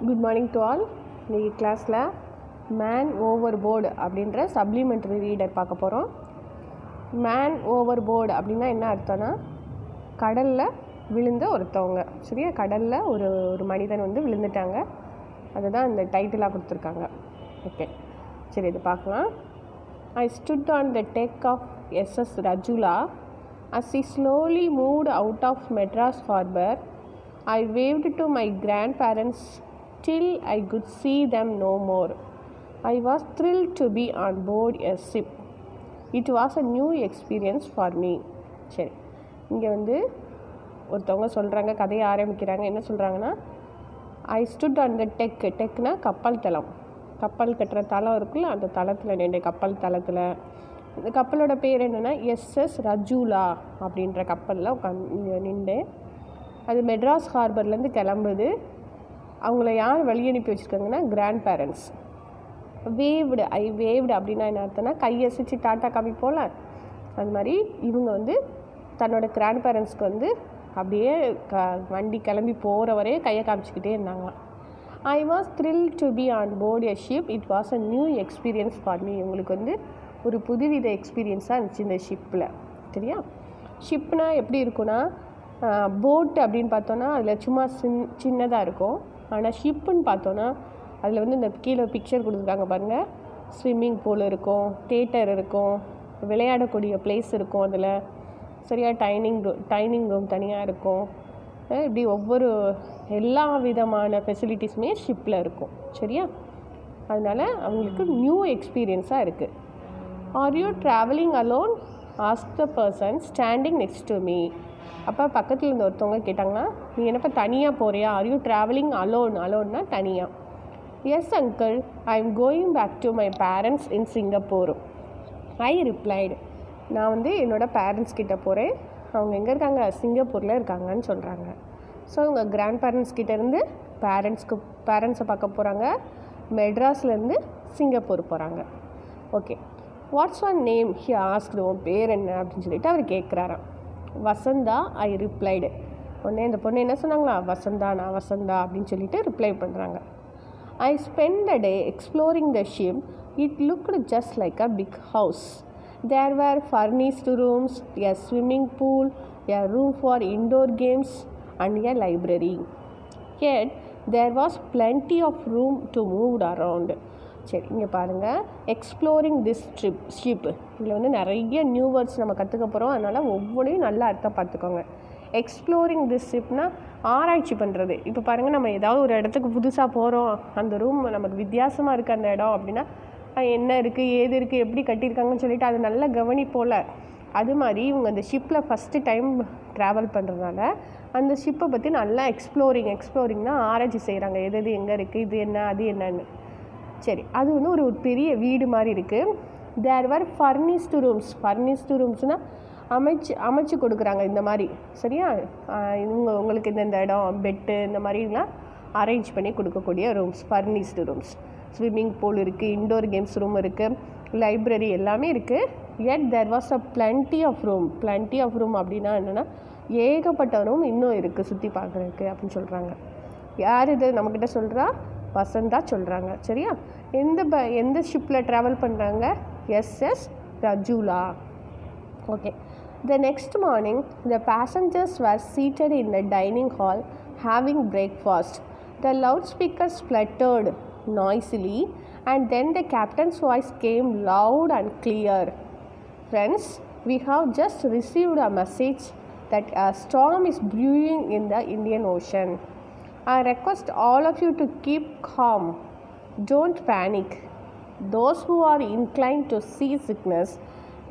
Good morning to all. இன்றைக்கி கிளாஸில் man over board அப்படின்ற சப்ளிமெண்ட்ரி ரீடர் பார்க்க போகிறோம். மேன் ஓவர் போர்டு அப்படின்னா என்ன அர்த்தம்னா, கடலில் விழுந்த ஒருத்தவங்க, சரியா? கடலில் ஒரு மனிதன் வந்து விழுந்துட்டாங்க. அதுதான் இந்த டைட்டிலாக கொடுத்துருக்காங்க. ஓகே, சரி, இது பார்க்கலாம். I stood on the deck of SS Rajula as he slowly moved out of Madras Harbour. I waved to my grandparents till I could see them no more. I was thrilled to be on board a ship. It was a new experience for me. சரி, இங்கே வந்து ஒருத்தவங்க சொல்கிறாங்க, கதையை ஆரம்பிக்கிறாங்க. என்ன சொல்கிறாங்கன்னா, ஐ stood on the டெக்னா கப்பல் தளம், கப்பல் கட்டுற தளம் இருக்குல்ல, அந்த தளத்தில் நின்று, கப்பல் தளத்தில். இந்த கப்பலோட பேர் என்னென்னா SS ரஜூலா அப்படின்ற கப்பலில் நின்று. அது மெட்ராஸ் ஹார்பர்லேருந்து கிளம்புது. அவங்கள யார் வழி அனுப்பி வச்சுருக்காங்கன்னா, கிராண்ட் பேரண்ட்ஸ். வேவ்டு அப்படின்னா என்ன அர்த்தம்னா, கையசிச்சு டாட்டா காமி போல். அது மாதிரி இவங்க வந்து தன்னோட கிராண்ட் பேரண்ட்ஸ்க்கு வந்து அப்படியே வண்டி கிளம்பி போகிற வரையே கையை காமிச்சிக்கிட்டே இருந்தாங்களாம். I was thrill to be on board a ship. It was a new experience for me. உங்களுக்கு வந்து ஒரு புதுவித எக்ஸ்பீரியன்ஸாக இருந்துச்சு இந்த ஷிப்பில், சரியா? ஷிப்னா எப்படி இருக்குன்னா, போட்டு அப்படின்னு பார்த்தோன்னா அதில் சும்மா சின்னதாக இருக்கும். ஆனால் ஷிப்புன்னு பார்த்தோன்னா அதில் வந்து இந்த கீழே பிக்சர் கொடுத்துருக்காங்க பாருங்கள். ஸ்விம்மிங் பூல் இருக்கும், தியேட்டர் இருக்கும், விளையாடக்கூடிய பிளேஸ் இருக்கும் அதில், சரியா? டைனிங் ரூம் தனியாக இருக்கும். இப்படி ஒவ்வொரு எல்லா விதமான ஃபெசிலிட்டிஸுமே ஷிப்பில் இருக்கும், சரியா? அதனால் அவங்களுக்கு நியூ எக்ஸ்பீரியன்ஸாக இருக்குது. Are you travelling alone? Ask the person standing next to me. அப்போ பக்கத்தில் இருந்த ஒருத்தவங்க கேட்டாங்கன்னா, நீ என்னப்பா தனியாக போகிறியா? ஆர் யூ ட்ராவலிங் அலோன்னா தனியாக. Yes uncle, I am going back to my parents in Singapore. I replied. நான் வந்து என்னோடய பேரண்ட்ஸ் கிட்டே போகிறேன். அவங்க எங்கே இருக்காங்க? சிங்கப்பூரில் இருக்காங்கன்னு சொல்கிறாங்க. ஸோ இவங்க கிராண்ட் பேரண்ட்ஸ் கிட்டேருந்து பேரண்ட்ஸை பார்க்க போகிறாங்க. மெட்ராஸ்லேருந்து சிங்கப்பூர் போகிறாங்க. Okay, what's one name? He asked. உன் பேர் என்ன அப்படின்னு சொல்லிட்டு அவர் கேட்குறாராம். வசந்தா, ஐ ரிப்ளைடு. உடனே இந்த பொண்ணு என்ன சொன்னாங்களா? வசந்தா, நான் வசந்தா அப்படின்னு சொல்லிட்டு ரிப்ளை பண்ணுறாங்க. I spend a day exploring the ship. It looked just like a big house. There were furnished rooms, a swimming pool, a room for indoor games and a library. Yet there was plenty of room to move around. சரி, இங்கே பாருங்கள். Exploring this ship, இதில் வந்து நிறைய new words நம்ம கற்றுக்க போகிறோம். அதனால் ஒவ்வொன்றையும் நல்லா அர்த்தம் பார்த்துக்கோங்க. எக்ஸ்ப்ளோரிங் திஸ் ஷிப்னா ஆராய்ச்சி பண்ணுறது. இப்போ பாருங்கள், நம்ம ஏதாவது ஒரு இடத்துக்கு புதுசாக போகிறோம், அந்த ரூம் நமக்கு வித்தியாசமாக இருக்குது அந்த இடம் அப்படின்னா, என்ன இருக்குது, ஏது இருக்குது, எப்படி கட்டியிருக்காங்கன்னு சொல்லிட்டு அது நல்லா கவனிப்போல். அது மாதிரி இவங்க அந்த ஷிப்பில் ஃபஸ்ட்டு டைம் ட்ராவல் பண்ணுறதுனால அந்த ஷிப்பை பற்றி நல்லா எக்ஸ்ப்ளோரிங்னா ஆராய்ச்சி செய்கிறாங்க. எது எங்கே இருக்குது, இது என்ன, அது என்னன்னு. சரி, அது வந்து ஒரு பெரிய வீடு மாதிரி இருக்குது. தேர் வர் ஃபர்னிஷ்டு ரூம்ஸ்னால் அமைச்சு கொடுக்குறாங்க இந்த மாதிரி, சரியா? உங்களுக்கு இந்த இடம், பெட்டு, இந்த மாதிரிலாம் அரேஞ்ச் பண்ணி கொடுக்கக்கூடிய rooms, furnished rooms. Swimming pool இருக்குது, இன்டோர் கேம்ஸ் ரூம் இருக்குது, லைப்ரரி எல்லாமே இருக்குது. And there was a plenty of room அப்படின்னா என்னென்னா, ஏகப்பட்ட ரூம் இன்னும் இருக்குது சுற்றி பார்க்குறதுக்கு அப்படின்னு சொல்கிறாங்க. யார் இது நம்மக்கிட்ட சொல்கிறா? வசந்தா சொல்கிறாங்க, சரியா? எந்த ஷிப்பில் ட்ராவல் பண்ணுறாங்க? SS Rajula. Okay, the next morning the passengers were seated in the dining hall having breakfast. The loudspeakers spluttered noisily and then the captain's voice came loud and clear. Friends, we have just received a message that a storm is brewing in the Indian Ocean. I request all of you to keep calm. Don't panic. Those who are inclined to seasickness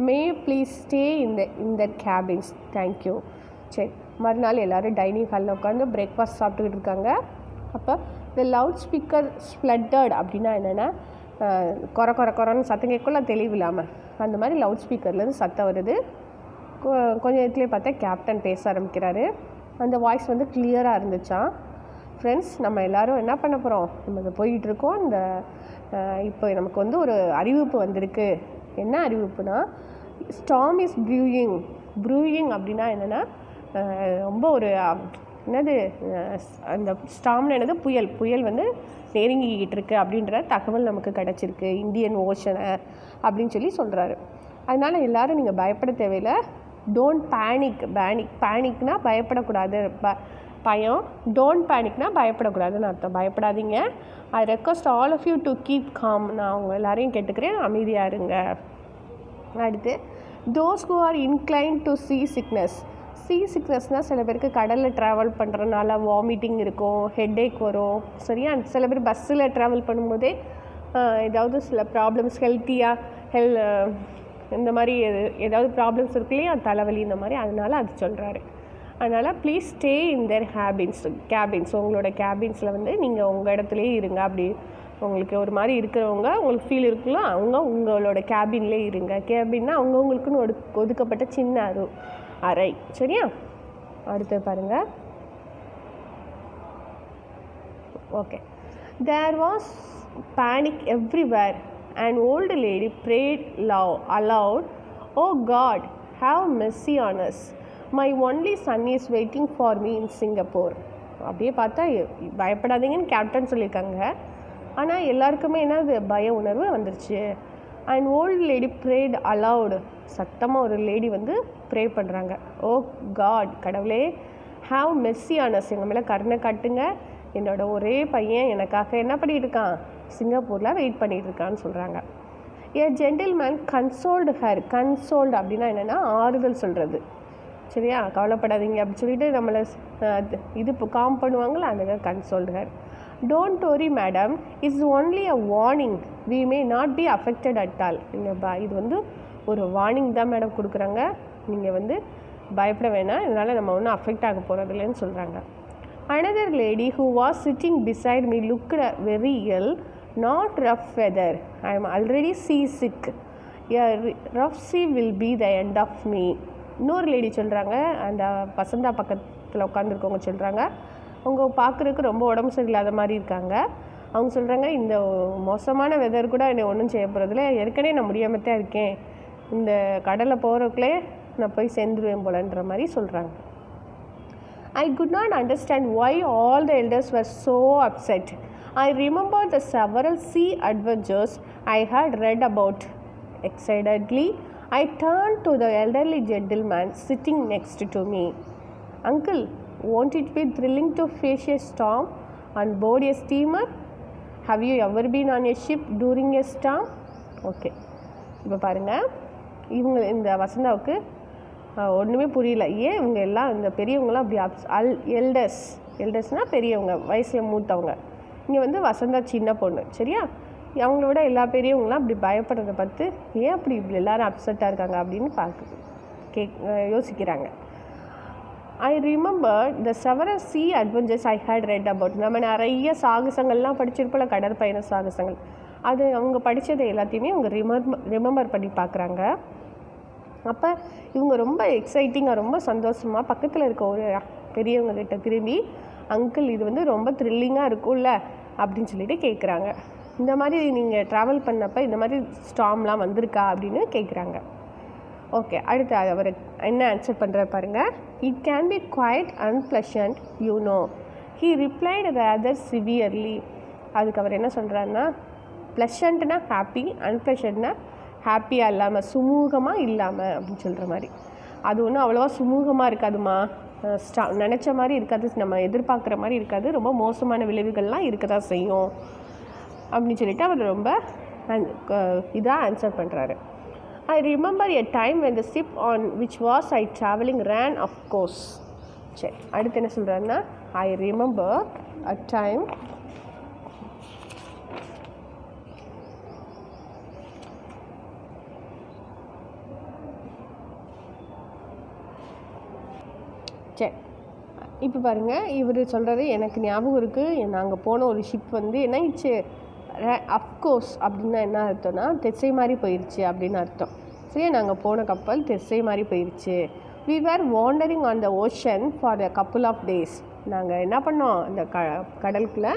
may please stay in their cabins. Thank you. சரி, மறுநாள் எல்லோரும் dining ஹாலில் உட்காந்து breakfast சாப்பிட்டுக்கிட்டு இருக்காங்க. அப்போ இந்த loud speaker ஸ்ப்ளட்டர்ட் அப்படின்னா என்னென்னா, கொரன்னு சத்தம் கேட்கல, தெளிவில்லாமல். அந்த மாதிரி லவுட் ஸ்பீக்கர்லேருந்து சத்தம் வருது. கொஞ்ச நேரத்துலேயே பார்த்தா கேப்டன் பேச ஆரம்பிக்கிறாரு. அந்த வாய்ஸ் வந்து கிளியராக இருந்துச்சான். ஃப்ரெண்ட்ஸ், நம்ம எல்லோரும் என்ன பண்ண போகிறோம்? நம்ம இதை போயிட்டுருக்கோம். இப்போ நமக்கு வந்து ஒரு அறிவிப்பு வந்திருக்கு. என்ன அறிவிப்புனா, ஸ்டார்ம் இஸ் ப்ரூயிங் அப்படின்னா என்னென்னா, ரொம்ப ஒரு என்னது அந்த ஸ்டாம்னு என்னது புயல் வந்து நெருங்கிக்கிட்டு இருக்கு அப்படின்ற தகவல் நமக்கு கிடச்சிருக்கு இந்தியன் ஓஷனை அப்படின்னு சொல்லி சொல்கிறாரு. அதனால் எல்லோரும் நீங்கள் பயப்பட தேவையில்லை. டோன்ட் பேனிக்னா பயப்படக்கூடாது. பயம். டோன்ட் பேனிக்னா பயப்படக்கூடாதுன்னு அர்த்தம். பயப்படாதீங்க. I request all of you to keep calm. நான் அவங்க எல்லாரையும் கேட்டுக்கிறேன், அமைதியாக இருங்க. அடுத்து those who are incline to சிக்னஸ்னால் சில பேருக்கு கடலில் ட்ராவல் பண்ணுறதுனால வாமிட்டிங் இருக்கும், ஹெட்டேக் வரும். சரியா? சில பேர் பஸ்ஸில் ட்ராவல் பண்ணும்போதே ஏதாவது சில ப்ராப்ளம்ஸ் இந்த மாதிரி ஏதாவது ப்ராப்ளம்ஸ் இருக்கு இல்லையா, தலைவலி இந்த மாதிரி, அதனால் அது சொல்கிறாரு. அதனால் please stay in their cabins. உங்களோட கேபின்ஸில் வந்து நீங்கள் உங்கள் இடத்துலையே இருங்க. அப்படி உங்களுக்கு ஒரு மாதிரி இருக்கிறவங்க உங்களுக்கு ஃபீல் இருக்குல்ல, அவங்க உங்களோட கேபின்லேயே இருங்க. கேபின்னா அவங்கவுங்களுக்குன்னு ஒதுக்கப்பட்ட சின்ன அறை. சரியா? அடுத்து பாருங்கள். Okay. There was panic everywhere. An old lady prayed aloud, "Oh God, have mercy on us. My only son is waiting for me in Singapore." அப்படியே பார்த்தா பயப்படாதீங்கன்னு கேப்டன் சொல்லியிருக்காங்க. ஆனால் எல்லாருக்குமே என்னது பய உணர்வு வந்துருச்சு. And old lady prayed allowed. சத்தமாக ஒரு லேடி வந்து ப்ரே பண்ணுறாங்க. ஓ காட், கடவுளே, ஹாவ் மெர்சி ஆன் அஸ், எங்கள் மேலே கருணை காட்டுங்க. என்னோட ஒரே பையன் எனக்காக என்ன பண்ணிகிட்டு இருக்கான், சிங்கப்பூரில் வெயிட் பண்ணிகிட்டு இருக்கான்னு சொல்கிறாங்க. ஏ ஜென்டில்மேன் கன்சோல்டு அப்படின்னா என்னென்னா ஆறுதல் சொல்கிறது. சரியா? கவலைப்படாதீங்க அப்படின்னு சொல்லிட்டு நம்மளை இது காம் பண்ணுவாங்களா, அந்த consoled her. Don't worry madam, it's only a warning, we may not be affected at all. நீங்கள் இது வந்து ஒரு வார்னிங் தான் மேடம் கொடுக்குறாங்க, நீங்கள் வந்து பயப்பட வேணாம், இதனால் நம்ம ஒன்றும் அஃபெக்ட் ஆக போகிறது இல்லைன்னு சொல்கிறாங்க. Another lady who was sitting beside me looked very ill, not rough weather, I am already sick. Rough sea will be the end of me. இன்னொரு லேடி சொல்கிறாங்க, அந்த வசந்தா பக்கத்தில் உட்காந்துருக்கவங்க சொல்கிறாங்க, அவங்க பார்க்குறதுக்கு ரொம்ப உடம்பு சரியில்லாத மாதிரி இருக்காங்க. அவங்க சொல்கிறாங்க, இந்த மோசமான வெதர் கூட என்னை ஒன்றும் செய்ய போகிறதில்ல, ஏற்கனவே நான் முடியாமல் தான் இருக்கேன், இந்த கடலில் போகிறதுக்குள்ளே நான் போய் சேர்ந்துருவேன் போலன்ற மாதிரி சொல்கிறாங்க. I could not understand why all the elders were so upset. I remembered the several sea adventures I had read about. Excitedly, I turned to the elderly gentleman sitting next to me. Uncle, won't it be thrilling to face a storm on board a steamer? Have you ever been on a ship during a storm? Okay, இப்போ பாருங்கள், இவங்க இந்த வசந்தாவுக்கு ஒன்றுமே புரியல. ஏன் இவங்க எல்லாம் இந்த பெரியவங்களாம் அப்படி எல்டர்ஸ்னால் பெரியவங்க, வயசில் மூத்தவங்க. இங்கே வந்து வசந்தா சின்ன பொண்ணு. சரியா? அவங்களோட எல்லா பெரியவங்களாம் அப்படி பயப்படுறத பார்த்து ஏன் அப்படி எல்லோரும் அப்செட்டாக இருக்காங்க அப்படின்னு யோசிக்கிறாங்க. I remember the several sea adventures I had read about. நம்ம நிறைய சாகசங்கள்லாம் படிச்சிருப்போம்ல, கடற்பயண சாகசங்கள். அது அவங்க படித்ததை எல்லாத்தையுமே அவங்க ரிமெம்பர் பண்ணி பார்க்குறாங்க. அப்போ இவங்க ரொம்ப எக்ஸைட்டிங்காக, ரொம்ப சந்தோஷமாக பக்கத்தில் இருக்க ஒரு பெரியவங்ககிட்ட திரும்பி, அங்கிள் இது வந்து ரொம்ப த்ரில்லிங்காக இருக்கும்ல அப்படின்னு சொல்லிட்டு கேட்குறாங்க. இந்த மாதிரி நீங்கள் ட்ராவல் பண்ணப்போ இந்த மாதிரி ஸ்டாம்லாம் வந்திருக்கா அப்படின்னு கேட்குறாங்க. ஓகே, அடுத்து அவர் என்ன ஆன்சர் பண்ணுறாரு பாருங்கள். It can be quite unpleasant you know, he replied rather severely. அதுக்கு அவர் என்ன சொல்கிறாருன்னா, ப்ளஷண்ட்னா ஹாப்பி, அன்பிளசன்ட்னா ஹாப்பியாக இல்லாமல், சுமூகமாக இல்லாமல் அப்படின்னு சொல்கிற மாதிரி. அது ஒன்றும் அவ்வளோவா சுமூகமாக இருக்காதுமா, நினச்ச மாதிரி இருக்காது, நம்ம எதிர்பார்க்குற மாதிரி இருக்காது, ரொம்ப மோசமான விளைவுகள்லாம் இருக்க தான் செய்யும் அப்படின்னு சொல்லிட்டு அவர் ரொம்ப இதாக ஆன்சர் பண்ணுறாரு. I remember a time when the ship on which was I traveling ran off course. சரி, அடுத்து என்ன சொல்கிறாருன்னா, I remember a time சரி, இப்போ பாருங்கள், இவர் சொல்கிறது எனக்கு ஞாபகம் இருக்குது. நாங்கள் போன ஒரு ஷிப் வந்து என்ன ஆயிடுச்சு, அஃப்கோர்ஸ் அப்படின்னா என்ன அர்த்தம்னா திசை மாதிரி போயிடுச்சு அப்படின்னு அர்த்தம். சரி, நாங்கள் போன கப்பல் திசை மாதிரி போயிடுச்சு. We were wandering on the ocean for a couple of days. நாங்கள் என்ன பண்ணோம், இந்த கடலுக்குள்ளே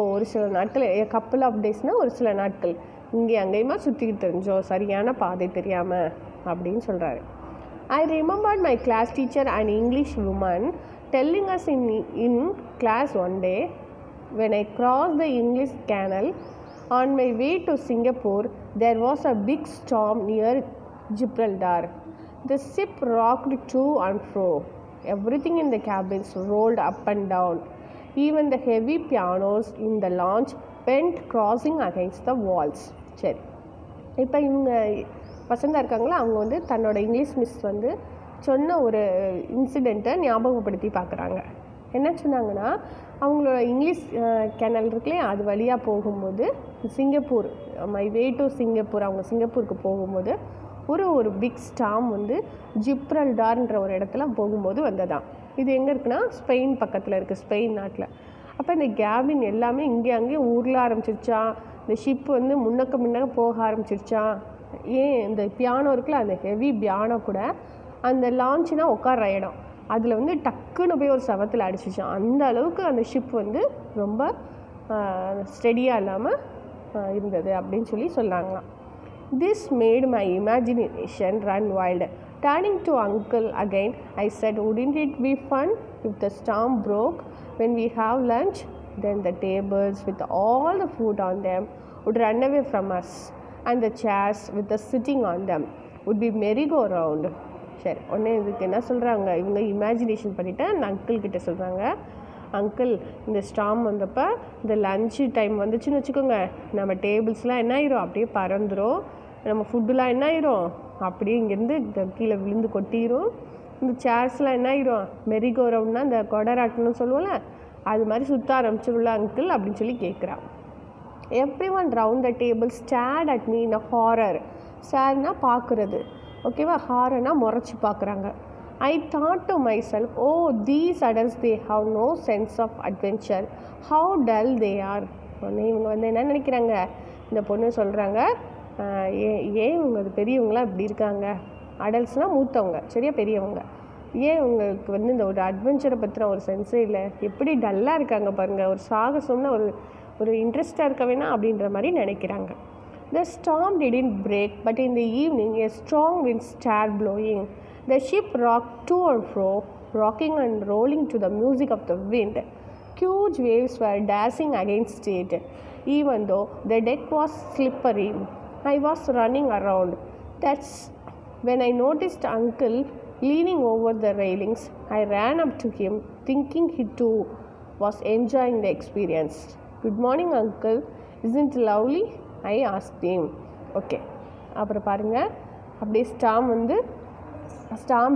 ஒரு சில நாட்கள், couple of daysனால் ஒரு சில நாட்கள் இங்கே அங்கேயுமா சுற்றிக்கிட்டு தெரிஞ்சோம், சரியான பாதை தெரியாமல் அப்படின்னு சொல்கிறாரு. I remembered my class teacher, an English woman, telling us in class one day, when I crossed the English Channel on my way to Singapore, there was a big storm near Gibraltar. The ship rocked to and fro. Everything in the cabins rolled up and down. Even the heavy pianos in the lounge went crossing against the walls. சரி, இப்போ இவங்க வசந்தா இருக்காங்களா, அவங்க வந்து தன்னோட English miss வந்து சொன்ன ஒரு இன்சிடெண்ட்டை ஞாபகப்படுத்தி பார்க்குறாங்க. என்ன சொன்னாங்கன்னா, அவங்களோட இங்கிலீஷ் கேனல் இருக்குல்லையே, அது வழியாக போகும்போது Singapore, my way to Singapore, அவங்க சிங்கப்பூருக்கு போகும்போது ஒரு பிக் ஸ்டாம் வந்து ஜிப்ரல்டார்ன்ற ஒரு இடத்துல போகும்போது வந்ததான். இது எங்கே இருக்குன்னா, ஸ்பெயின் பக்கத்தில் இருக்குது, ஸ்பெயின் நாட்டில். அப்போ இந்த கேபின் எல்லாமே இங்கே அங்கேயும் ஊரில் ஆரம்பிச்சிருச்சான். இந்த ஷிப் வந்து முன்னக்க போக ஆரம்பிச்சிருச்சான். ஏன் இந்த பியானோ இருக்குல்ல, அந்த ஹெவி பியானோ கூட அந்த லான்ச்சுனா உட்கார்ற இடம், அதில் வந்து டக்குன்னு போய் ஒரு சவத்தில் அடிச்சிச்சான். அந்த அளவுக்கு அந்த ஷிப் வந்து ரொம்ப ஸ்டெடியாக இல்லாமல் இருந்தது அப்படின்னு சொல்லி சொன்னாங்களாம். This made my imagination run wild. Turning to uncle again, I said, wouldn't it be fun if the storm broke when we have lunch? Then the tables with all the food on them would run away from us, and the chairs with the sitting on them would be merry-go-round. சரி, உடனே இதுக்கு என்ன சொல்கிறாங்க, இவங்க imagination பண்ணிவிட்டு அந்த uncle கிட்டே சொல்கிறாங்க, அங்கிள், இந்த ஸ்டாம் வந்தப்போ இந்த லஞ்சு டைம் வந்துச்சுன்னு வச்சுக்கோங்க, நம்ம டேபிள்ஸ்லாம் என்ன ஆயிரும், அப்படியே பறந்துடும். நம்ம ஃபுட்டுலாம் என்ன ஆயிரும், அப்படியே இங்கேருந்து கீழே விழுந்து கொட்டிடும். இந்த சேர்ஸ்லாம் என்ன ஆயிரும், மெரிகோ ரவுண்ட்னா இந்த கொடராட்டம்னு சொல்லுவோம்ல, அது மாதிரி சுற்ற ஆரம்பிச்சிருல அங்கிள் அப்படின்னு சொல்லி கேட்குறான். Everyone round the table stared at me in a horror. ஸ்டேர்னா பார்க்குறது, ஓகேவா, ஹாரர்னா முறைச்சி பார்க்குறாங்க. I thought to myself, oh, these adults, they have no sense of adventure. How dull they are. உடனே இவங்க வந்து என்ன நினைக்கிறாங்க, இந்த பொண்ணு சொல்கிறாங்க, ஏன் இவங்க அது பெரியவங்களாம் இப்படி இருக்காங்க, அடல்ட்ஸ்னால் மூத்தவங்க, சரியா, பெரியவங்க, ஏன் இவங்களுக்கு வந்து இந்த ஒரு அட்வென்ச்சரை பற்றின ஒரு சென்ஸே இல்லை, எப்படி டல்லாக இருக்காங்க பாருங்கள், ஒரு சாகசம்னா ஒரு இன்ட்ரெஸ்டாக இருக்க வேணாம் அப்படின்ற மாதிரி நினைக்கிறாங்க. The storm didn't break, but in the evening a strong wind started blowing. The ship rocked to and fro, rocking and rolling to the music of the wind. Huge waves were dashing against it. Even though the deck was slippery, I was running around. That's when I noticed Uncle leaning over the railings. I ran up to him, thinking he too was enjoying the experience. Good morning, Uncle. Isn't it lovely? I asked him. Okay, அப்புறம் பாருங்கள், அப்படியே ஸ்டாம்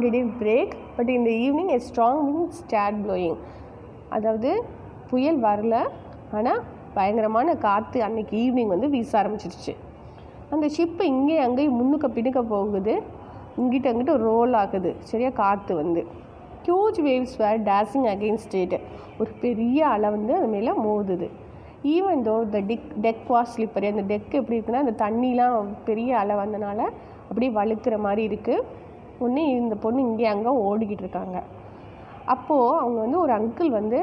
didn't break, but in the evening a strong wind started blowing. அதாவது புயல் வரல, ஆனால் பயங்கரமான காற்று அன்றைக்கி ஈவினிங் வந்து வீச ஆரம்பிச்சிருச்சு. அந்த ஷிப்பு இங்கே அங்கேயும் முன்னுக்க பின்னுக்க போகுது, இங்கிட்ட அங்கிட்ட ரோல் ஆகுது, சரியா, காற்று வந்து. Huge waves were dashing against it. ஒரு பெரிய அலை வந்து அது மேலே மோதுது. Even though the deck was slippery. அந்த டெக் எப்படி இருக்குன்னா, அந்த தண்ணிலாம் பெரிய அலை வந்தனால அப்படியே வழுக்கிற மாதிரி இருக்குது. ஒன்று இந்த பொண்ணு இங்கே அங்கே ஓடிக்கிட்டு இருக்காங்க. அப்போது அவங்க வந்து ஒரு அங்கிள் வந்து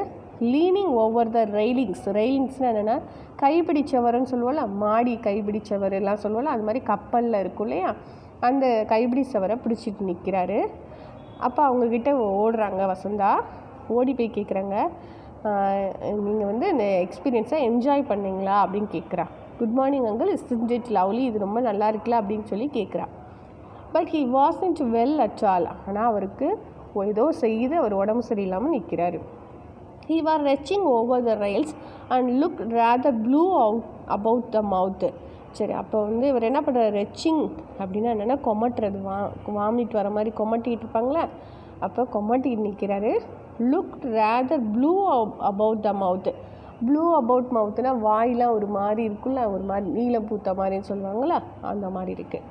லீனிங் ஓவர் த ரெயிலிங்ஸ்னால் என்னென்னா, கைப்பிடிச்சவர்னு சொல்லுவோம்ல, மாடி கைப்பிடிச்சவர் எல்லாம் சொல்லுவோம்ல, அது மாதிரி கப்பலில் இருக்கும் இல்லையா, அந்த கைப்பிடிச்சவரை பிடிச்சிட்டு நிற்கிறாரு. அப்போ அவங்கக்கிட்ட ஓடுறாங்க வசந்தா, ஓடி போய் கேட்குறாங்க, நீங்கள் வந்து இந்த எக்ஸ்பீரியன்ஸை என்ஜாய் பண்ணிங்களா அப்படின்னு கேட்குறா. Good morning uncle, isn't it lovely, இது ரொம்ப நல்லா இருக்குல்ல அப்படின்னு சொல்லி கேட்குறா. But he wasn't well at all. ஆனால் அவருக்கு ஏதோ செய்து அவர் உடம்பு சரியில்லாமல் நிற்கிறாரு. He was retching over the rails and looked rather blue out about the mouth. சரி, அப்போ வந்து இவர் என்ன பண்ணுறாரு, ரெச்சிங் அப்படின்னா என்னென்னா கொமட்டுறது, வாமிட் வர மாதிரி கொமட்டிகிட்டு இருப்பாங்களே, அப்போ கொமட்டிட்டு நிற்கிறாரு. Looked rather blue about the mouth. Blue about மவுத்துனா வாயிலாம் ஒரு மாதிரி இருக்குல்ல, ஒரு மாதிரி நீலம் பூத்த மாதிரின்னு சொல்லுவாங்களா, அந்த மாதிரி இருக்குது.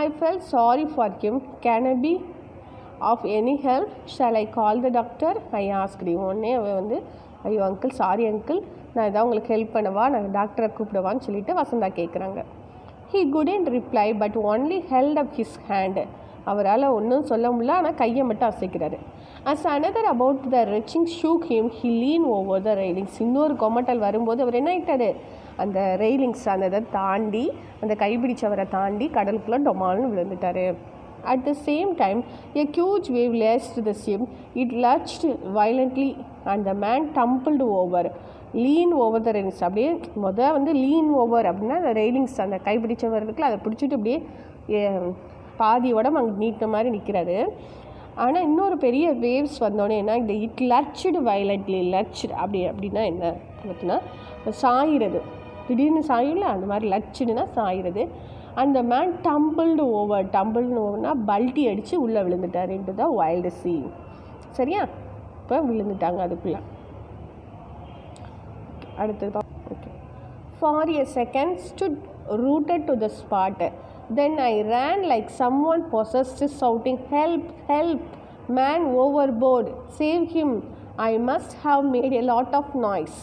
I felt sorry for him. Can I be of any help? Shall I call the doctor? I asked him. உடனே அவன் வந்து, ஐயோ அங்கிள், சாரி அங்கிள், நான் எதாவது உங்களுக்கு ஹெல்ப் பண்ணவா, நான் டாக்டரை கூப்பிடுவான்னு சொல்லிட்டு வசந்தா கேட்குறாங்க. He couldn't reply but only held up his hand. அவரால் ஒன்றும் சொல்ல முடியல, ஆனால் கையை மட்டும் அசைக்கிறாரு. As another about the retching shook him, he leaned over the railings. இன்னொரு கொமட்டல் வரும்போது அவர் என்ன ஆகிட்டாரு, அந்த ரெயிலிங்ஸ் அந்த இதை தாண்டி, அந்த கைப்பிடிச்சவரை தாண்டி கடலுக்குள்ளே டொமால்னு விழுந்துட்டார். At the same time, a huge wave lashed the ship. It lurched violently and the man tumbled over, lean over the railings. அப்படியே வந்து lean over அப்படின்னா அந்த ரெயிலிங்ஸ் அந்த கைப்பிடிச்சவர் இருக்குல்ல அதை பிடிச்சிட்டு அப்படியே பாதி உடம்பு அங்கே நீட்ட மாதிரி நிற்கிறாரு. ஆனால் இன்னொரு பெரிய வேவ்ஸ் வந்தோடனே என்ன, இந்த இட் லர்ச்டு வயலண்ட்லி. லர்ச்டு அப்படின்னா என்ன பார்த்தீங்கன்னா சாயிறது, திடீர்னு சாயில்ல அந்த மாதிரி லர்ச்டுனா சாயிறது. அந்த மேன் டம்பிள்டு ஓவர்னா பல்ட்டி அடித்து உள்ளே விழுந்துட்டார் இன்டு த வைல்டு சீ. சரியா, இப்போ விழுந்துட்டாங்க அதுக்குள்ளே. அடுத்தது okay. For a second stood rooted to the spot. Then I ran like someone possessed, shouting, "Help! Help! Man overboard! Save him! I must have made a lot of noise."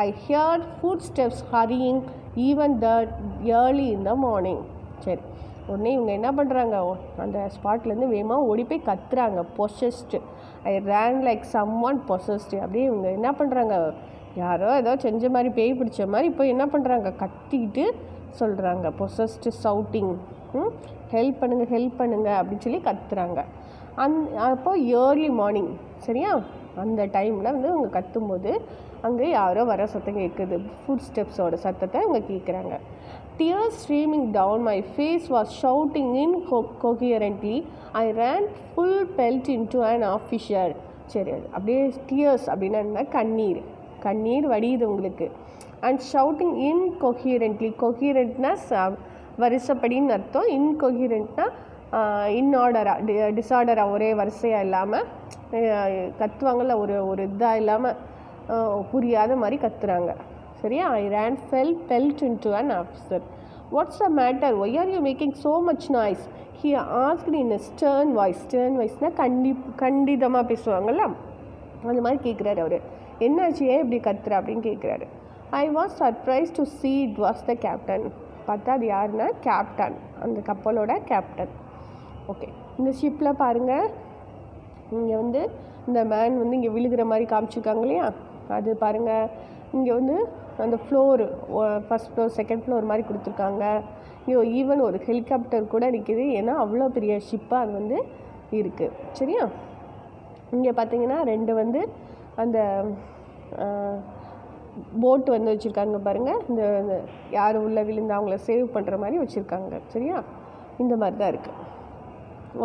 I heard footsteps hurrying even that early in the morning. சரி, உடனே இவங்க என்ன பண்ணுறாங்க, அந்த ஸ்பாட்லேருந்து வேகமாக ஓடி போய் கத்துறாங்க. பொசஸ்டு. ஐ ரேன் லைக் சம் ஒன் பொசஸ்டு. அப்படியே இவங்க என்ன பண்ணுறாங்க, யாரோ ஏதோ செஞ்ச மாதிரி பேய் பிடிச்ச மாதிரி இப்போ என்ன பண்ணுறாங்க, கத்திக்கிட்டு சொல்கிறாங்க. பொசஸ்டு சவுட்டிங், ஹெல்ப் பண்ணுங்க அப்படின்னு சொல்லி கத்துறாங்க. அப்போது ஏர்லி மார்னிங். சரியா, அந்த டைமில் வந்து அவங்க கத்தும்போது அங்கே யாரோ வர சத்தம் கேட்குது. ஃபுட் ஸ்டெப்ஸோட சத்தத்தை அவங்க கேட்குறாங்க. Tears streaming down my face, was shouting incoherently. I ran full pelt into an officer. சரி, அப்படியே டியர்ஸ் அப்படின்னா என்ன, கண்ணீர் வடியுது உங்களுக்கு. And shouting இன்கொஹியரண்ட்லி. கொஹியரண்ட்னா வரிசைப்படின்னு அர்த்தம். இன்கொஹியரண்ட்னா இன்ஆர்டராக, டிஸார்டராக, ஒரே வரிசையாக இல்லாமல் கத்துவாங்கள்ல, ஒரு இதாக இல்லாமல் புரியாத மாதிரி கத்துறாங்க. சரியா, I ran pelt into an officer. What's the matter, why are you making so much noise, he asked in stern voice. Stern வாய்ஸ்னால் கண்டிதமாக பேசுவாங்கள்ல, அந்த மாதிரி கேட்குறாரு அவர். என்னாச்சு, ஏன் இப்படி கத்துற அப்படின்னு கேட்குறாரு. I was surprise to see it was the captain. பார்த்தா அது யாருன்னா கேப்டன், அந்த கப்பலோட கேப்டன். ஓகே, இந்த ஷிப்பில் பாருங்கள், இங்கே வந்து இந்த மேன் வந்து இங்கே விழுகிற மாதிரி காமிச்சிருக்காங்க இல்லையா, அது பாருங்கள். இங்கே வந்து அந்த floor, first floor second floor மாதிரி கொடுத்துருக்காங்க. இங்கே ஈவன் ஒரு ஹெலிகாப்டர் கூட நிற்கிது, ஏன்னா அவ்வளோ பெரிய ஷிப்பாக அது வந்து இருக்குது. சரியா, இங்கே பார்த்தீங்கன்னா 2 வந்து அந்த போட்டு வந்து வச்சுருக்காங்க பாருங்கள். இந்த யார் உள்ளே விழுந்து அவங்கள சேவ் பண்ணுற மாதிரி வச்சுருக்காங்க. சரியா, இந்த மாதிரி தான் இருக்குது.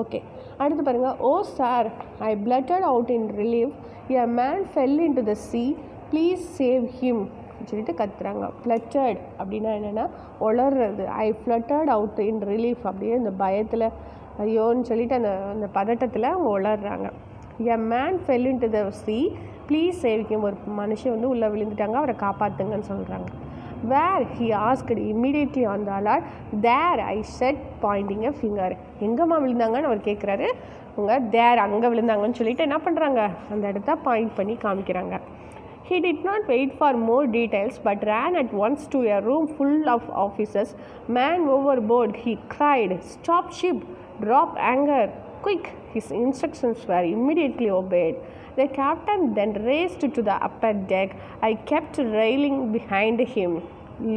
ஓகே, அடுத்து பாருங்கள். Oh sir, I blurted out in relief, a man fell in to the sea, please save him சொல்லிட்டு கத்துறாங்க. fluttered அப்படின்னா என்னென்னா உளர்றது. I fluttered out in relief, அப்படியே இந்த பயத்தில் ஐயோன்னு சொல்லிட்டு அந்த பதட்டத்தில் அவங்க உளர்றாங்க. A man fell in to the sea, please save him, ஒரு மனுஷன் வந்து உள்ளே விழுந்துட்டாங்க, அவரை காப்பாற்றுங்கன்னு சொல்கிறாங்க. Where, he asked immediately on the alert. There, I said Poynting a finger. எங்கேம்மா விழுந்தாங்கன்னு அவர் கேட்குறாரு. அவங்க தேர், அங்கே விழுந்தாங்கன்னு சொல்லிட்டு என்ன பண்ணுறாங்க, அந்த இடத்த பாயிண்ட் பண்ணி காமிக்கிறாங்க. He did not wait for more details but ran at once to a room full of officers. Man overboard, he cried. Stop ship, drop anchor, quick. His instructions were immediately obeyed. The captain then raced to the upper deck. I kept railing behind him.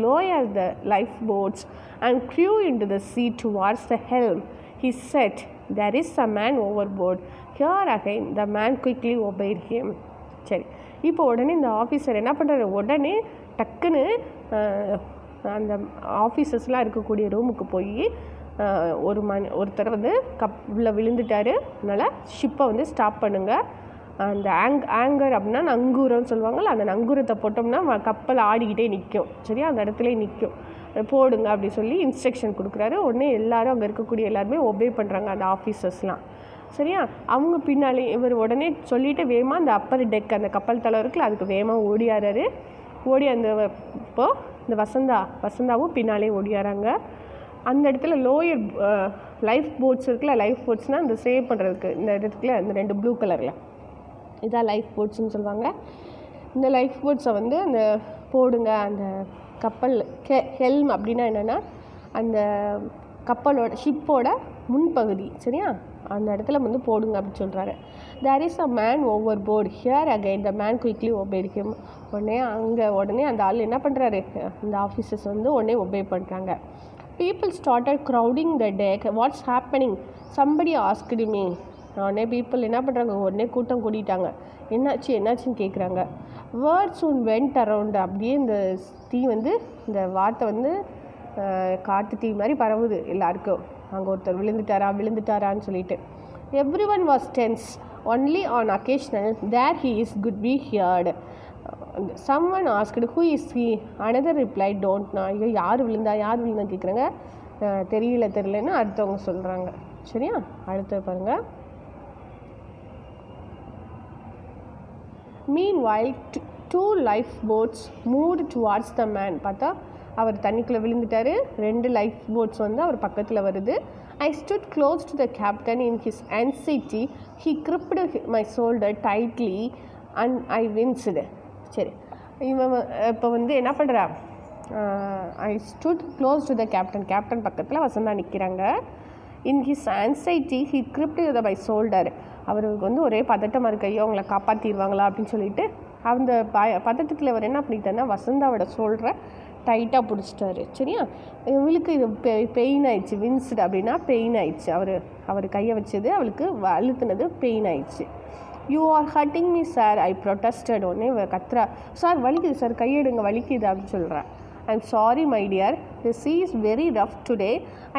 Lower the lifeboats and crew into the sea towards the helm. He said, there is a man overboard. Here again, the man quickly obeyed him. சரி, இப்போ உடனே இந்த officer என்ன பண்ணுறாரு, உடனே டக்குன்னு அந்த ஆஃபீஸர்ஸ்லாம் இருக்கக்கூடிய ரூமுக்கு போய் ஒருத்தர் வந்து உள்ள விழுந்துட்டார், அதனால் ஷிப்பை வந்து ஸ்டாப் பண்ணுங்கள். அந்த ஆங்கர் அப்படின்னா நங்கூரம்னு சொல்லுவாங்கள்ல, அந்த நங்கூரத்தை போட்டோம்னா கப்பல் ஆடிக்கிட்டே நிற்கும். சரியா, அந்த இடத்துல நிற்கும், போடுங்க அப்படி சொல்லி இன்ஸ்ட்ரக்ஷன் கொடுக்குறாரு. உடனே எல்லோரும் அங்கே இருக்கக்கூடிய எல்லாருமே ஒபே பண்ணுறாங்க, அந்த ஆஃபீஸர்ஸ்லாம். சரியா, அவங்க பின்னாலே இவர் உடனே சொல்லிவிட்டு வேகமாக அந்த அப்பர் டெக், அந்த கப்பல் தலை இருக்குல்ல, அதுக்கு வேகமாக ஓடியாராரு. அந்த இப்போது இந்த வசந்தாவும் பின்னாலே ஓடியாராங்க. அந்த இடத்துல லோயர் லைஃப் போட்ஸ் இருக்குல்ல, லைஃப் போட்ஸ்னால் இந்த சேவ் பண்ணுறதுக்கு இந்த இடத்துல இந்த 2 ப்ளூ கலரில் இதான் லைஃப் போட்ஸ்ன்னு சொல்லுவாங்க. இந்த லைஃப் போட்ஸை வந்து அந்த போடுங்க, அந்த கப்பல் ஹெல்ம் அப்படின்னா என்னென்னா அந்த கப்பலோட ஷிப்போட முன்பகுதி. சரியா, அந்த இடத்துல வந்து போடுங்க அப்படின்னு சொல்கிறாரு. There is a man overboard. Here again the man quickly obeyed him. உடனே அந்த ஆள் என்ன பண்ணுறாரு, இந்த ஆஃபீஸர்ஸ் வந்து உடனே ஒபே பண்ணுறாங்க. People started crowding the deck. What's happening? Somebody asked me. உடனே பீப்புள் என்ன பண்ணுறாங்க, உடனே கூட்டம் கூட்டிட்டாங்க. என்னாச்சுன்னு கேட்குறாங்க. Words soon went around. அப்படியே இந்த தீ வந்து இந்த வார்த்தை வந்து காட்டு தீ மாதிரி பரவுது எல்லாருக்கும். அங்கே ஒருத்தர் விழுந்துட்டாரான்னு சொல்லிட்டு. Everyone was tense. Only an occasional there he is good be heard. someone asked who is he. another replied don't know. ஐயோ யார் விழுந்தா கேட்குறாங்க. தெரியலன்னு அடுத்தவங்க சொல்கிறாங்க. சரியா, அடுத்து பாருங்கள். Meanwhile, two lifeboats moved towards the man. பார்த்தா அவர் தண்ணிக்குள்ளே விழுந்துட்டாரு. 2 லைஃப் போட்ஸ் வந்து அவர் பக்கத்தில் வருது. I stood close to the captain in his anxiety. He gripped my shoulder tightly and I winced. சரி, இவன் இப்போ வந்து என்ன பண்ணுறா, I stood close to the captain. Captain பக்கத்தில் வசந்தா நிற்கிறாங்க. In his anxiety, he gripped my shoulder. அவருக்கு வந்து ஒரே பதட்டமாக இருக்கு, ஐயோ அவங்கள காப்பாற்றிடுவாங்களா அப்படின்னு சொல்லிட்டு அந்த பதட்டத்தில் அவர் என்ன பண்ணிட்டாருன்னா வசந்தாவோட சொல்கிற டைட்டாக பிடிச்சிட்டாரு. சரியா, இவளுக்கு இது பெயின் ஆயிடுச்சு. வின்ஸ்டு அப்படின்னா பெயின் ஆயிடுச்சு. அவர் கையை வச்சது அவளுக்கு அழுத்துனது பெயின் ஆயிடுச்சு. You are hurting me sir, I protested. உடனே கத்ரா, சார் வலிக்குது சார், கையெடுங்க வலிக்குது அப்படின்னு சொல்கிறேன். I am sorry my dear, the sea is very rough today.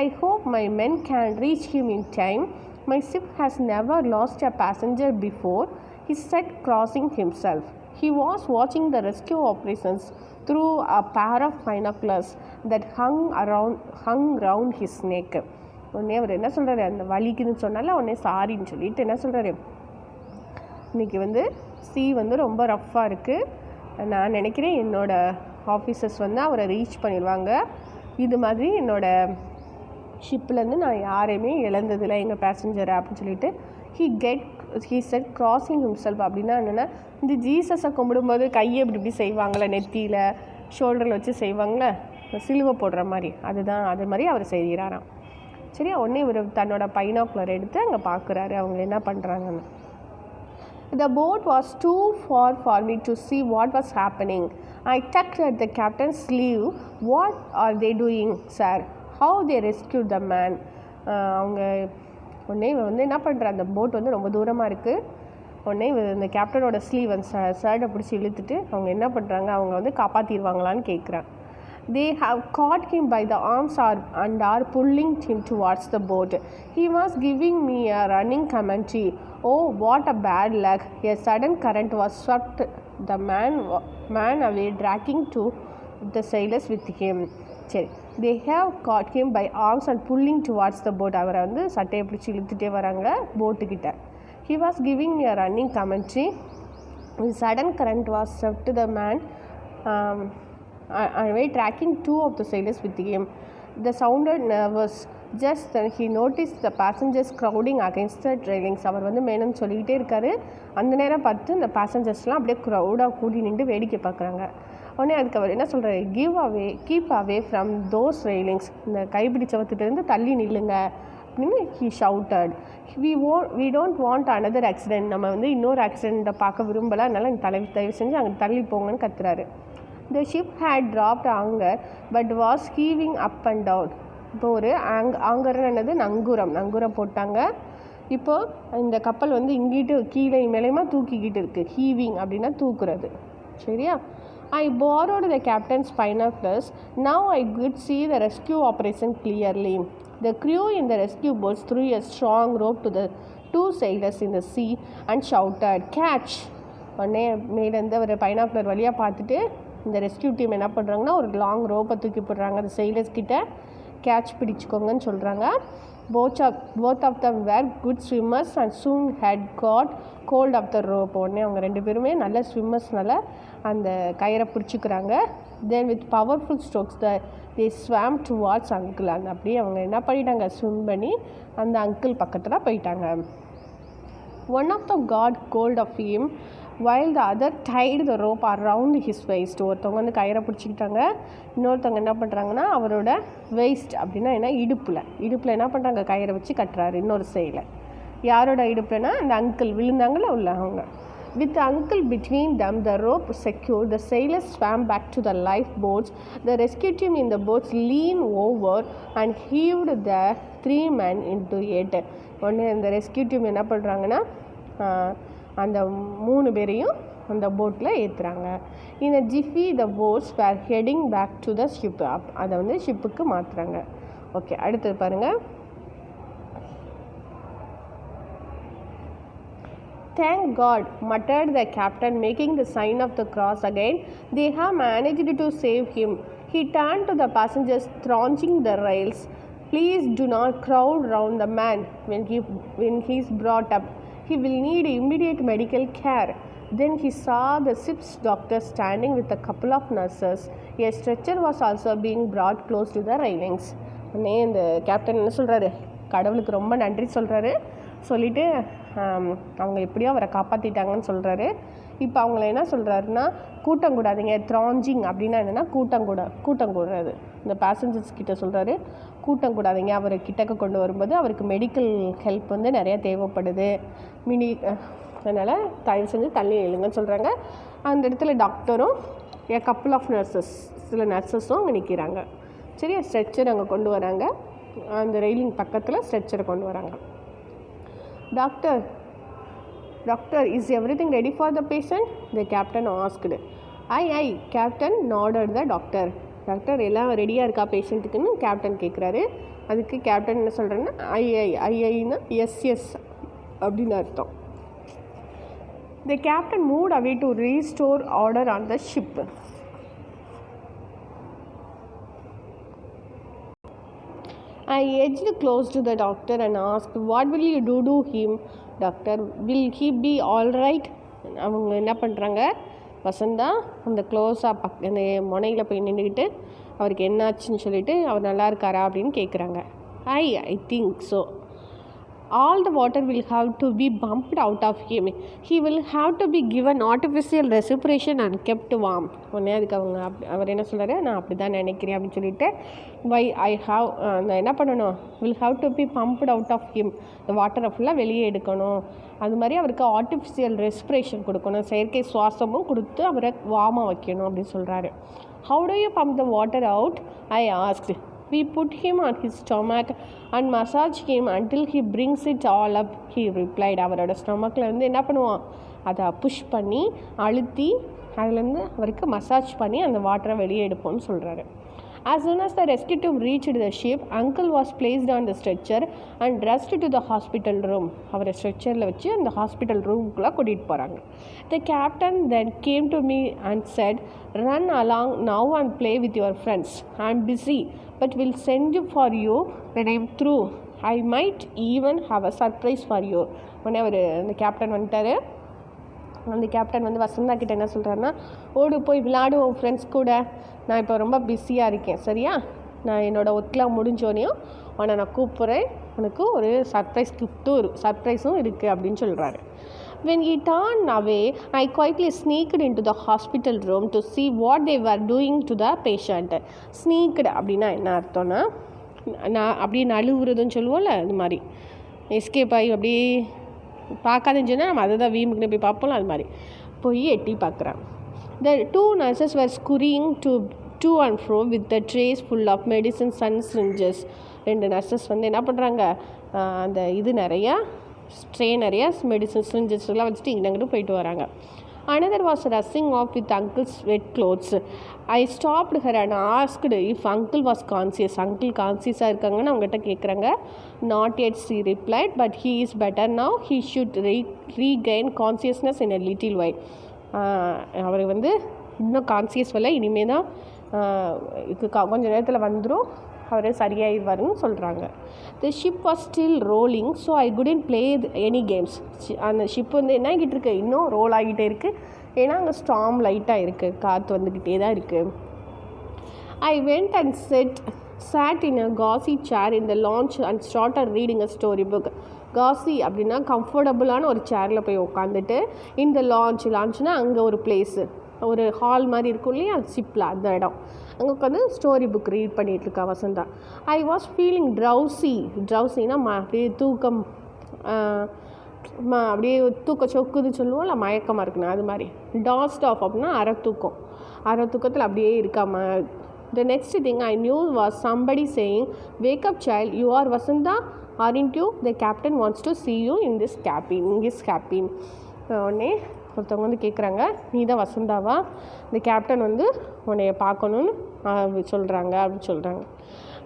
I hope my men can reach him in time. My ship has never lost a passenger before, he said, crossing himself. He was watching the rescue operations through a pair of binoculars that hung round his neck. உடனே அவர் என்ன சொல்கிறாரு, அந்த வலிக்குன்னு சொன்னால உடனே சாரின்னு சொல்லிட்டு என்ன சொல்கிறாரு, இன்றைக்கி வந்து சீ வந்து ரொம்ப ரஃப்பாக இருக்குது, நான் நினைக்கிறேன் என்னோடய ஆஃபீஸர்ஸ் வந்து அவரை ரீச் பண்ணிடுவாங்க. இது மாதிரி என்னோடய ஷிப்லேருந்து நான் யாரையுமே இழந்ததில்லை எங்கள் பேசஞ்சரை அப்படின்னு சொல்லிட்டு he said crossing himself. அப்படின்னா என்னென்னா, இந்த ஜீசஸை கும்பிடும்போது கையை இப்படி செய்வாங்களே, நெத்தியில் ஷோல்டரில் வச்சு செய்வாங்களே சிலுவை போடுற மாதிரி, அது மாதிரி அவர் செய்கிறாராம். சரியா, உடனே இவர் தன்னோட பைனாக்குலர் எடுத்து அங்கே பார்க்குறாரு அவங்க என்ன பண்ணுறாங்கன்னு. The boat was too far for me to see what was happening. I tugged at the captain's sleeve. What are they doing, sir? How they rescued the man? அவங்க உடனே வந்து என்ன பண்ணுற, அந்த போட் வந்து ரொம்ப தூரமாக இருக்குது. உடனே இந்த கேப்டனோட ஸ்லீவ் அந்த ஷர்ட்டை பிடிச்சி இழுத்துட்டு அவங்க என்ன பண்ணுறாங்க, அவங்க வந்து காப்பாற்றிடுவாங்களான்னு கேட்குறாங்க. They have caught him by the arms and are pulling him towards the boat. He was giving me a running commentary. Oh, what a bad luck. A sudden current was swept the man away, dragging to the sailors with him. சரி, they have caught him by arms and pulling towards the boat. அவரை வந்து சட்டையை பிடிச்சி இழுத்துட்டே வராங்க போட்டுக்கிட்ட. He was giving me a running commentary. The sudden current was swept the man away, tracking 2 of the sailors with him. They sounded nervous. Just then he noticed the passengers crowding against the railings. அவர் வந்து மேலும் சொல்லிக்கிட்டே இருக்காரு. அந்த நேரம் பார்த்து இந்த பேசஞ்சர்ஸ்லாம் அப்படியே க்ரௌடாக கூடி நின்று வேடிக்கை பார்க்குறாங்க. உடனே அதுக்கு அவர் என்ன சொல்கிறாரு, keep away from those railings. இந்த கைப்பிடி சவத்துலேருந்து தள்ளி நில்லுங்க அப்படின்னு he shouted. We don't want another accident. நம்ம வந்து இன்னொரு ஆக்சிடெண்ட்டை பார்க்க விரும்பலை, அதனால் தயவு செஞ்சு அங்கே தள்ளி போங்கன்னு கத்துறாரு. The ship had dropped anchor but was heaving up and down. இப்போ ஒரு ஆங்கர்னு என்னது, நங்கூரம் போட்டாங்க. இப்போது இந்த கப்பல் வந்து இங்கிட்டு கீழே மேலேயுமா தூக்கிக்கிட்டு இருக்குது. ஹீவிங் அப்படின்னா தூக்குறது. சரியா, I borrowed the captain's binoculars. Now I could see the rescue operation clearly. The crew in the rescue boats threw a strong rope to the 2 sailors in the sea and shouted, catch. உடனே மேலேருந்து ஒரு binocular வழியாக பார்த்துட்டு இந்த rescue team என்ன பண்ணுறாங்கன்னா ஒரு long ரோப்பை தூக்கி போடுறாங்க. அந்த sailors கிட்ட கேட்ச் பிடிச்சிக்கோங்கன்னு சொல்கிறாங்க. both of them were good swimmers and soon had got hold of the rope. உடனே அவங்க 2 பேருமே நல்ல ஸ்விம்மர்ஸ்னால அந்த கயிறை பிடிச்சிக்கிறாங்க. then with powerful strokes they swam towards uncle. அந்த அப்படியே அவங்க என்ன பண்ணிட்டாங்க, ஸ்விம் பண்ணி அந்த அங்கிள் பக்கத்தில் போயிட்டாங்க. one of them got hold of him while the other tied the rope around his waist. ஒருத்தவங்க வந்து கயிறை பிடிச்சிக்கிட்டாங்க, இன்னொருத்தவங்க என்ன பண்ணுறாங்கன்னா அவரோட வெயிஸ்ட் அப்படின்னா என்ன, இடுப்பில் என்ன பண்ணுறாங்க, கயிறை வச்சு கட்டுறாரு இன்னொரு சைடில். யாரோட இடுப்புலனா அந்த அங்கிள் விழுந்தாங்களே உள்ள அவங்க. With uncle between them, the rope secured, the sailors swam back to the lifeboats. The rescue team in the boats leaned over and heaved the 3 men into it. உடனே இந்த ரெஸ்கியூ டீம் என்ன பண்ணுறாங்கன்னா அந்த 3 பேரையும் அந்த போட்டில் ஏற்றுறாங்க. இந்த ஜிஃபி the boats were heading back to the ship. அதை வந்து ஷிப்புக்கு மாற்றுறாங்க. ஓகே, அடுத்தது பாருங்கள். Thank God, muttered the captain, making the sign of the cross again. They have managed to save him. He turned to the passengers, thronging the rails. Please do not crowd round the man when he is brought up. He will need immediate medical care. Then he saw the ship's doctor standing with a couple of nurses. A stretcher was also being brought close to the railings. உடனே இந்த captain என்ன சொல்கிறாரு, கடவுளுக்கு ரொம்ப நன்றி சொல்கிறாரு. சொல்லிவிட்டு அவங்க எப்படியோ அவரை காப்பாற்றிட்டாங்கன்னு சொல்கிறாரு. இப்போ அவங்கள என்ன சொல்கிறாருன்னா, கூட்டம் கூடாதீங்க. த்ராஞ்சிங் அப்படின்னா என்னென்னா கூட்டம் கூடாது. இந்த பேசஞ்சர்ஸ் கிட்ட சொல்கிறாரு, கூட்டம் கூடாதீங்க. அவரை கிட்டக்க கொண்டு வரும்போது அவருக்கு மெடிக்கல் ஹெல்ப் வந்து நிறையா தேவைப்படுது. அதனால் தயவு செஞ்சு தள்ளி எழுங்கன்னு சொல்கிறாங்க. அந்த இடத்துல டாக்டரும் கப்புள் ஆஃப் நர்சஸ், சில நர்சஸும் அங்கே நிற்கிறாங்க. சரியா, ஸ்ட்ரெச்சர் அங்கே கொண்டு வராங்க. அந்த ரெயிலிங் பக்கத்தில் ஸ்ட்ரெச்சரை கொண்டு வராங்க. Doctor, is everything ready for the patient? The captain asked. Aye, captain, nodded the doctor. Doctor எல்லாம் ரெடியாக இருக்கா பேஷண்ட்டுக்குன்னு கேப்டன் கேட்குறாரு. அதுக்கு கேப்டன் என்ன சொல்கிறேன்னா, ஐஐன்னா எஸ் அப்படின்னு அர்த்தம். The captain moved away to restore order on the ship. I edged close to the doctor and asked, what will you do to him? Doctor, will he be all right? அவங்க என்ன பண்ணுறாங்க, வசந்தா அந்த க்ளோஸாக அந்த முனையில் போய் நின்றுக்கிட்டு அவருக்கு என்னாச்சுன்னு சொல்லிவிட்டு அவர் நல்லா இருக்காரா அப்படின்னு கேட்குறாங்க. I think so. All the water will have to be pumped out of him. He will have to be given artificial respiration and kept warm. உடனே அதுக்கு அவர் என்ன சொல்கிறாரு, நான் அப்படி தான் நினைக்கிறேன் அப்படின்னு சொல்லிட்டு, நான் என்ன பண்ணணும், will have to be pumped out of him. இந்த வாட்டரை ஃபுல்லாக வெளியே எடுக்கணும். அது மாதிரி அவருக்கு ஆர்டிஃபிஷியல் ரெஸ்பிரேஷன் கொடுக்கணும், செயற்கை சுவாசமும் கொடுத்து அவரை வார்மாக வைக்கணும் அப்படின்னு சொல்கிறாரு. How do you pump the water out? I asked. We put him on his stomach and massage him until he brings it all up, he replied. அவரோட ஸ்டொமக்கில் வந்து என்ன பண்ணுவோம், அதை புஷ் பண்ணி அழுத்தி அதுலேருந்து அவருக்கு மசாஜ் பண்ணி அந்த வாட்டரை வெளியே எடுப்போம்னு சொல்கிறாரு. As soon as the rescue team reached the ship, uncle was placed on the stretcher and rushed to the hospital room. அவரை ஸ்ட்ரெச்சரில் வச்சு அந்த ஹாஸ்பிட்டல் ரூமுக்குள்ளே கூட்டிகிட்டு போகிறாங்க. The captain then came to me and said, run along now and play with your friends. I am busy, but will send for you when I am through. I might even have a surprise for you. உடனே அந்த captain வந்துட்டார். அந்த captain வந்து வசந்தா கிட்ட என்ன சொல்கிறாருன்னா, ஓடு போய் விளையாடுவோம் ஃப்ரெண்ட்ஸ் கூட, நான் இப்போ ரொம்ப பிஸியாக இருக்கேன், சரியா, நான் என்னோடய ஒர்க்லாம் முடிஞ்சோனையும் உன்னை நான் கூப்பிட்றேன், உனக்கு ஒரு சர்ப்ரைஸும் இருக்குது அப்படின்னு சொல்கிறாரு. When he turned away, I quietly sneaked into the hospital room to see what they were doing to the patient. Sneaked அப்படின்னா என்ன அர்த்தம்னா, நான் அப்படியே நழுவுறதுன்னு சொல்லுவோம்ல, அது மாதிரி எஸ்கேப் ஆகி அப்படியே பார்க்காதுன்னு சொன்னால் நம்ம அதை தான் வீம்புக்குன்னு போய் பார்ப்போம்ல, அது மாதிரி போய் எட்டி பார்க்குறேன். The 2 nurses were scurrying to and fro with the trays full of medicines and syringes. 2 nurses வந்து என்ன பண்ணுறாங்க, அந்த இது நிறையா நிறையா மெடிசன்ஸ் சிரிஞ்சஸ் எல்லாம் வச்சுட்டு இங்கிட்டு போயிட்டு வராங்க. Another was rushing off with uncle's wet clothes. I stopped her and asked if uncle was conscious. Uncle கான்சியஸாக இருக்காங்கன்னு அவங்ககிட்ட கேட்குறாங்க. Not yet, she replied, but he is better now. He should regain consciousness in a little while. அவர் வந்து இன்னும் conscious வரல, இனிமேல் தான் கொஞ்சம் நேரத்தில் வந்துடும், அவர் சரியாயிடுவாருன்னு சொல்கிறாங்க. The ship was still rolling, so I couldn't play any games. அந்த ஷிப் வந்து என்ன ஆகிட்டு இருக்கு, இன்னும் ரோல் ஆகிட்டே இருக்குது, ஏன்னா அங்கே ஸ்டார்ம் லைட்டாக இருக்குது, காற்று வந்துக்கிட்டே தான் இருக்குது. I went and sat in a gauzy chair in the lounge and started reading a story book. Kashi அப்படின்னா கம்ஃபர்டபுளான ஒரு சேரில் போய் உட்காந்துட்டு, இந்த லான்ச்னால் அங்கே ஒரு பிளேஸு, ஒரு ஹால் மாதிரி இருக்கும் இல்லையா ஷிப்பில், அந்த இடம், அங்கே உட்காந்து ஸ்டோரி புக் ரீட் பண்ணிகிட்ருக்கா வசந்தா. ஐ வாஸ் ஃபீலிங் ட்ரௌசினா அப்படியே அப்படியே தூக்கம் சொக்குது சொல்லுவோம்ல, மயக்கமாக இருக்குண்ணா அது மாதிரி. டாஸ்ட் ஆஃப் அப்படின்னா அரை தூக்கத்தில் அப்படியே இருக்காமல். The next thing I knew was somebody saying, "Wake up, child. You are Vasantha, aren't you? The captain wants to see you in this cabin." உடனே ஒருத்தவங்க வந்து கேட்குறாங்க, நீ தான் வசந்தாவா? இந்த கேப்டன் வந்து உன்னைய பார்க்கணுன்னு சொல்கிறாங்க அப்படின்னு சொல்கிறாங்க.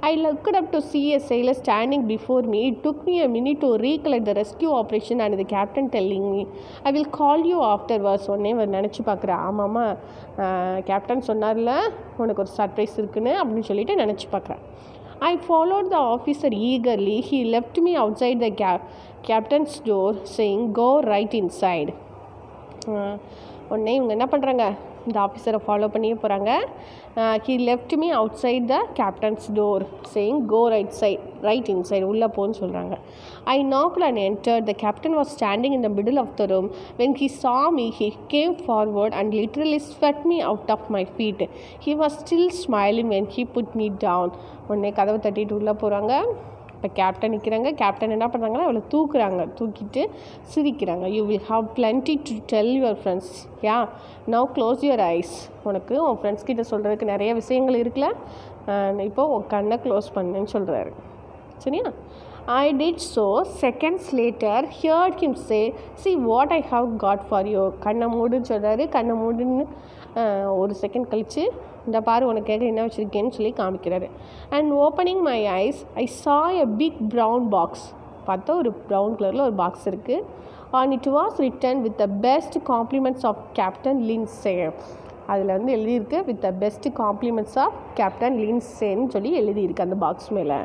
I looked up to see a sailor standing before me. It took me a minute to recollect the rescue operation and the captain telling me, "I will call you afterwards." உடனே நினச்சி பார்க்குறேன், ஆமாம்மா கேப்டன் சொன்னார்ல உனக்கு ஒரு surprise இருக்குன்னு அப்படின்னு சொல்லிட்டு நினச்சி பார்க்குறேன். I followed the officer eagerly. He left me outside the captain's door saying, "Go right inside." உடனே இவங்க என்ன பண்ணுறாங்க, இந்த ஆஃபீஸரை ஃபாலோ பண்ணியே போகிறாங்க. He left me outside the captain's door saying, "Go right inside." உள்ளே போன்னு சொல்கிறாங்க. I knocked and entered. The captain was standing in the middle of the room. When he saw me, he came forward and literally swept me out of my feet. He was still smiling when he put me down. உடனே கதவை தட்டிட்டு உள்ளே போகிறாங்க. இப்போ captain நிற்கிறாங்க. Captain என்ன பண்ணுறாங்கன்னா அவளை தூக்கிட்டு சிரிக்கிறாங்க. "You will have plenty to tell your friends. Yeah, now close your eyes." உனக்கு உன் ஃப்ரெண்ட்ஸ் கிட்ட சொல்கிறதுக்கு நிறைய விஷயங்கள் இருக்குல்ல, இப்போது உன் கண்ணை க்ளோஸ் பண்ணுன்னு சொல்கிறாரு. சரியா? I did so. Seconds later, heard him say, "See what I have got for you." கண்ணை மூடுன்னு சொல்கிறாரு. கண்ணை மூடுன்னு ஒரு செகண்ட் கழித்து, இந்த பாரு உனக்காக என்ன வச்சுருக்கேன்னு சொல்லி காமிக்கிறாரு. And opening my eyes, I saw a big brown box. பார்த்தா ஒரு ப்ரௌன் கலரில் ஒரு பாக்ஸ் இருக்குது. and it was written with the best compliments of Captain Lindsay. அதில் வந்து எழுதியிருக்கு with the best compliments of Captain Lindsayன்னு சொல்லி எழுதியிருக்கு அந்த பாக்ஸ் மேலே.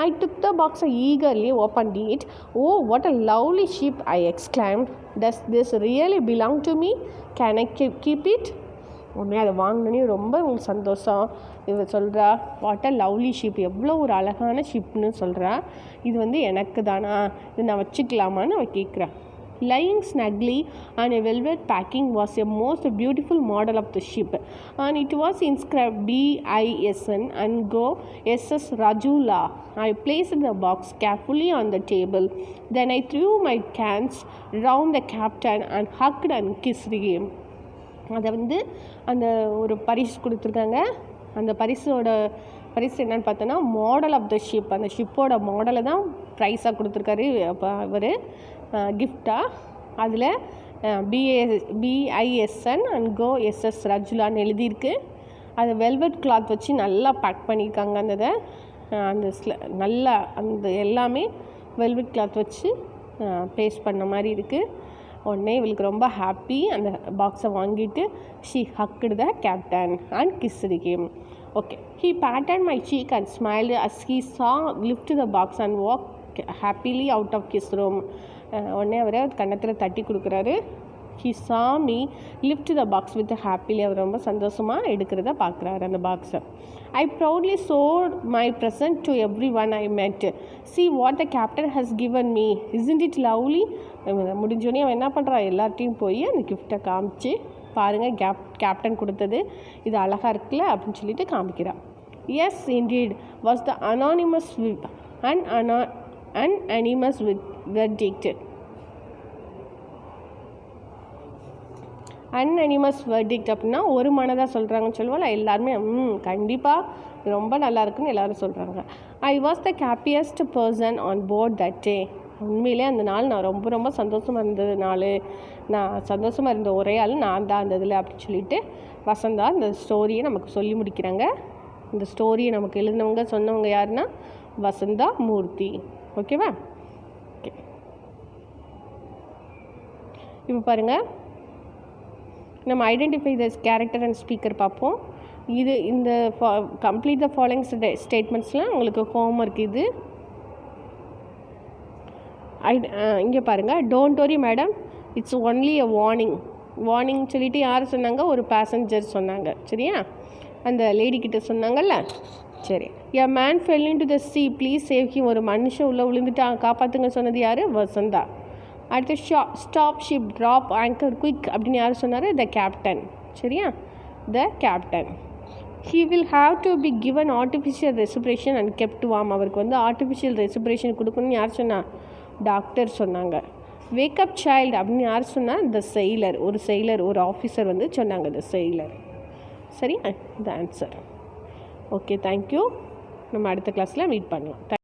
I took the box and eagerly opened it. "Oh, what a lovely ship!" I exclaimed. "Does this really belong to me? Can I keep it?" உடனே அதை வாங்கினோன்னே ரொம்ப உங்களுக்கு சந்தோஷம். இவ சொல்கிறா, வாட் அ லவ்லி ஷிப், எவ்வளோ ஒரு அழகான ஷிப்னு சொல்கிறா. இது வந்து எனக்கு தானா, இது நான் வச்சுக்கலாமான்னு அவள் கேட்குறா. Lying snugly on a velvet packing was a most beautiful model of the ship, and it was inscribed BISN and Go SS Rajula. I placed the box carefully on the table. Then I threw my hands round the captain and hugged and kissed him. அதை வந்து அந்த ஒரு பரிசு கொடுத்துருக்காங்க. அந்த பரிசு என்னென்னு பார்த்தோன்னா மாடல் ஆஃப் த ஷிப். அந்த ஷிப்போட மாடலை தான் ப்ரைஸாக கொடுத்துருக்காரு அப்போ அவர் கிஃப்டாக. அதில் BISN அண்ட் Go SS ரஜுலான்னு எழுதியிருக்கு. அதை வெல்வெட் கிளாத் வச்சு நல்லா பேக் பண்ணியிருக்காங்க. நல்லா அந்த எல்லாமே வெல்வெட் கிளாத் வச்சு பேஸ்ட் பண்ண மாதிரி இருக்குது. உடனே இவளுக்கு ரொம்ப ஹாப்பி. அந்த பாக்ஸை வாங்கிட்டு she hugged the captain and kissed him. Okay, he patted my cheek and smiled as he saw lift the box and walked happily out of his room. உடனே அவரை கன்னத்தில் தட்டி கொடுக்குறாரு. He saw me lift the box with happily. அவர் ரொம்ப சந்தோஷமாக எடுக்கிறத பார்க்குறாரு அந்த பாக்ஸை. I proudly showed my present to everyone I met. "See what the captain has given me. Isn't it lovely?" முடிஞ்சோடனே அவன் என்ன பண்ணுறான், எல்லார்ட்டையும் போய் அந்த கிஃப்டை காமிச்சு, பாருங்கள் கேப்டன் கொடுத்தது, இது அழகாக இருக்குல்ல அப்படின்னு சொல்லிட்டு காமிக்கிறான். "Yes, indeed," was the anonymous verdict. Unanimous verdict அப்படின்னா ஒரு மனதாக சொல்கிறாங்கன்னு சொல்லுவோம்ல, எல்லாருமே கண்டிப்பாக ரொம்ப நல்லா இருக்குன்னு எல்லோரும் சொல்கிறாங்க. "I was the happiest person on board that day." உண்மையிலே அந்த நாள் நான் ரொம்ப சந்தோஷமாக இருந்தது நான் சந்தோஷமாக இருந்த ஒரே ஆள் நான் தான் அந்த இதில் அப்படின்னு சொல்லிட்டு வசந்தா இந்த ஸ்டோரியை நமக்கு சொல்லி முடிக்கிறாங்க. இந்த ஸ்டோரியை நமக்கு எழுதினவங்க சொன்னவங்க யாருன்னா வசந்தா மூர்த்தி. ஓகேவா? ஓகே, இப்போ பாருங்கள், நம்ம identify the character and speaker பார்ப்போம். இந்த கம்ப்ளீட் த ஃபாலோயிங் ஸ்டேட்மெண்ட்ஸ்லாம் உங்களுக்கு ஹோம்ஒர்க். இது இங்கே பாருங்கள், "don't worry madam, it's only a warning சொல்லிட்டு யார் சொன்னாங்க, ஒரு பேசஞ்சர் சொன்னாங்க. சரியா? அந்த லேடிக்கிட்ட சொன்னாங்கல்ல. சரி. "A man fell into the sea, please save him." ஒரு மனுஷன் உள்ளே விழுந்துட்டான், காப்பாற்றுங்க சொன்னது யார்? வசந்தா. அடுத்து stop ship, drop anchor quick அப்படின்னு யார் சொன்னார்? The captain. சரியா? The captain. "He will have to be given artificial respiration and kept warm." அவருக்கு வந்து ஆர்டிஃபிஷியல் ரெஸ்பிரேஷன் கொடுக்கணும்னு யார் சொன்னா? டாக்டர் சொன்னாங்க. வேக்கப் சைல்டு அப்படின்னு யார் சொன்னால் த செயலர், ஒரு ஆஃபீஸர் வந்து சொன்னாங்க, த செயலர். சரி, இந்த ஆன்சர். Okay, thank you. நம்ம அடுத்த கிளாஸில் மீட் பண்ணலாம்.